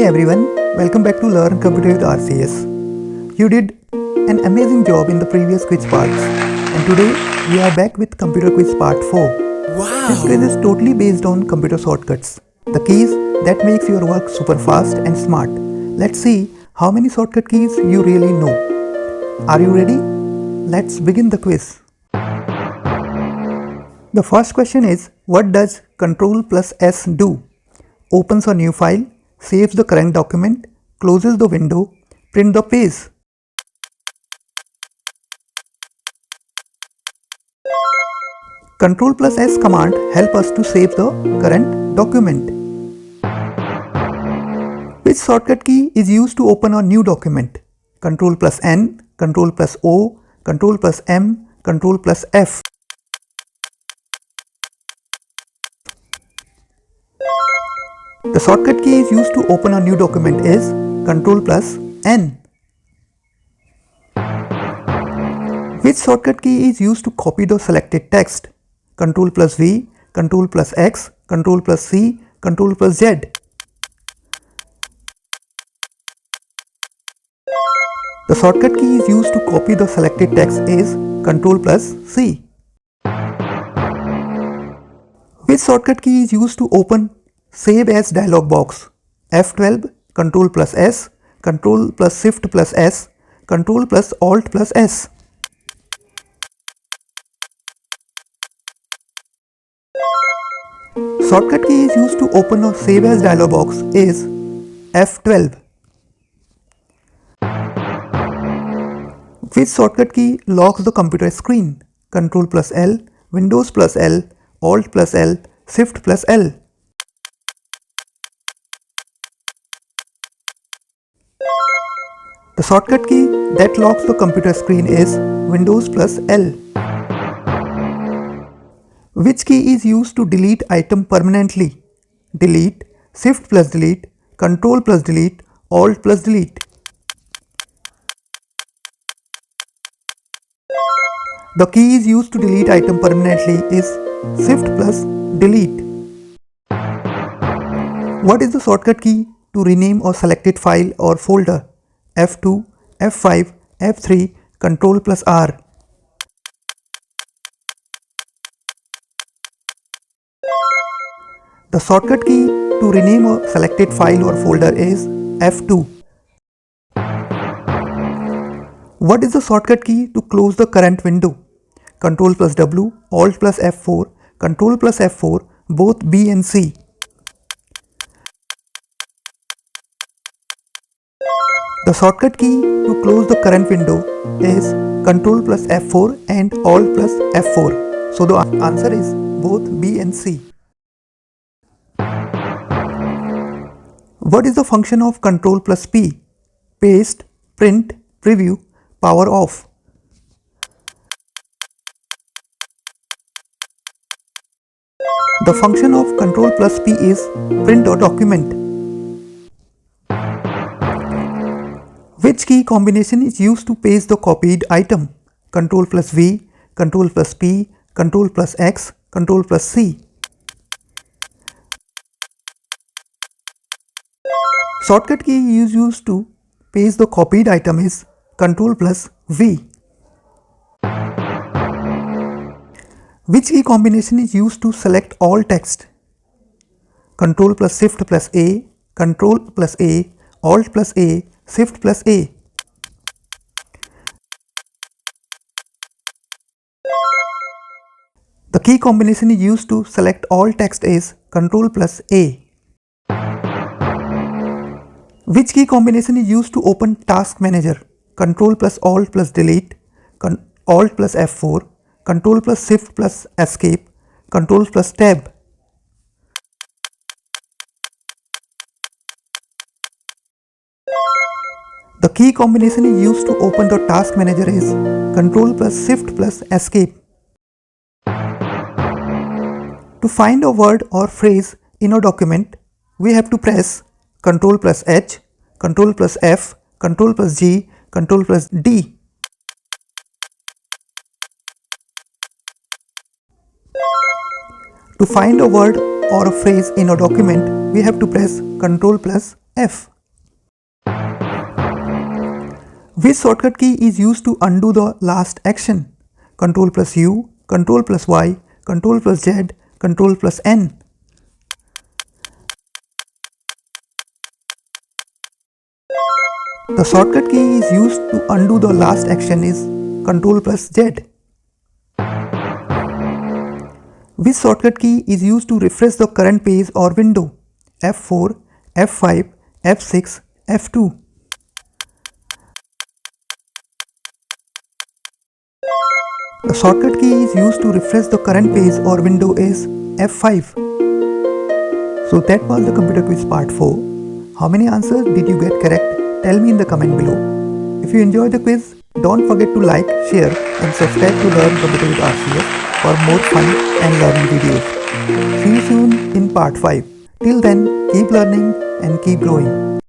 Hey everyone, welcome back to Learn Computer with RCS. You did an amazing job in the previous quiz parts, and today we are back with Computer Quiz Part 4. Wow! This quiz is totally based on computer shortcuts, the keys that makes your work super fast and smart. Let's see how many shortcut keys you really know. Are you ready? Let's begin the quiz. The first question is, what does Ctrl plus S do? Opens a new file, saves the current document, closes the window, print the page. Ctrl plus S command help us to save the current document. Which shortcut key is used to open a new document? Ctrl plus N, Ctrl plus O, Ctrl plus M, Ctrl plus F. The shortcut key is used to open a new document is Ctrl plus N. Which shortcut key is used to copy the selected text? Ctrl plus V, Ctrl plus X, Ctrl plus C, Ctrl plus Z. The shortcut key is used to copy the selected text is Ctrl plus C. Which shortcut key is used to open Save As dialog box? F12, Ctrl plus S, Ctrl plus Shift plus S, Ctrl plus Alt plus S. Shortcut key is used to open a Save As dialog box is F12. Which shortcut key locks the computer screen? Ctrl plus L, Windows plus L, Alt plus L, Shift plus L. The shortcut key that locks the computer screen is Windows plus L. Which key is used to delete item permanently? Delete, Shift plus Delete, Ctrl plus Delete, Alt plus Delete. The key is used to delete item permanently is Shift plus Delete. What is the shortcut key to rename a selected file or folder? F2, F5, F3, Ctrl plus R. The shortcut key to rename a selected file or folder is F2. What is the shortcut key to close the current window? Ctrl plus W, Alt plus F4, Ctrl plus F4, both B and C. The shortcut key to close the current window is Ctrl plus F4 and Alt plus F4. So the answer is both B and C. What is the function of Ctrl plus P? Paste, print, preview, power off. The function of Ctrl plus P is print a document. Which key combination is used to paste the copied item? Ctrl plus V, Ctrl plus P, Ctrl plus X, Ctrl plus C. Shortcut key is used to paste the copied item is Ctrl plus V. Which key combination is used to select all text? Ctrl plus Shift plus A, Ctrl plus A, Alt plus A, Shift plus A. The key combination is used to select all text is Ctrl plus A. Which key combination is used to open Task Manager? Ctrl plus Alt plus Delete, Alt plus F4, Ctrl plus Shift plus Escape, Ctrl plus Tab. The key combination is used to open the Task Manager is Ctrl plus Shift plus Escape. To find a word or phrase in a document, we have to press Ctrl plus H, Ctrl plus F, Ctrl plus G, Ctrl plus D. To find a word or a phrase in a document, we have to press Ctrl plus F. Which shortcut key is used to undo the last action? Control plus U, Control plus Y, Control plus Z, Control plus N. The shortcut key is used to undo the last action is Control plus Z. Which shortcut key is used to refresh the current page or window? F4, F5, F6, F2. The shortcut key is used to refresh the current page or window is F5. So that was the computer quiz part 4. How many answers did you get correct? Tell me in the comment below. If you enjoyed the quiz, don't forget to like, share and subscribe to Learn Computer with RCS for more fun and learning videos. See you soon in part 5. Till then, keep learning and keep growing.